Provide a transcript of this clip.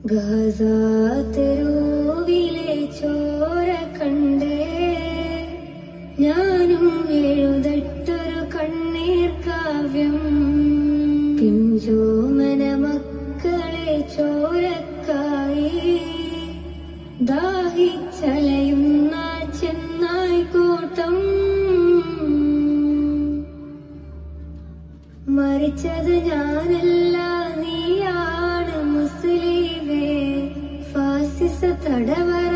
ഗാസാതെരുവിലെ ചോര കണ്ടേ ഞാനും എഴുതട്ടൊരു കണ്ണീർ കാവ്യം. പിഞ്ചോമന മക്കളെ ചോരക്കായി ദാഹിച്ചലയുന്ന ചെന്നായ്ക്കൂട്ടം. മരിച്ചത് ഞാനല്ല, നീയാണ് മുസ്ലിമേ. ഫാസിസ തടവറ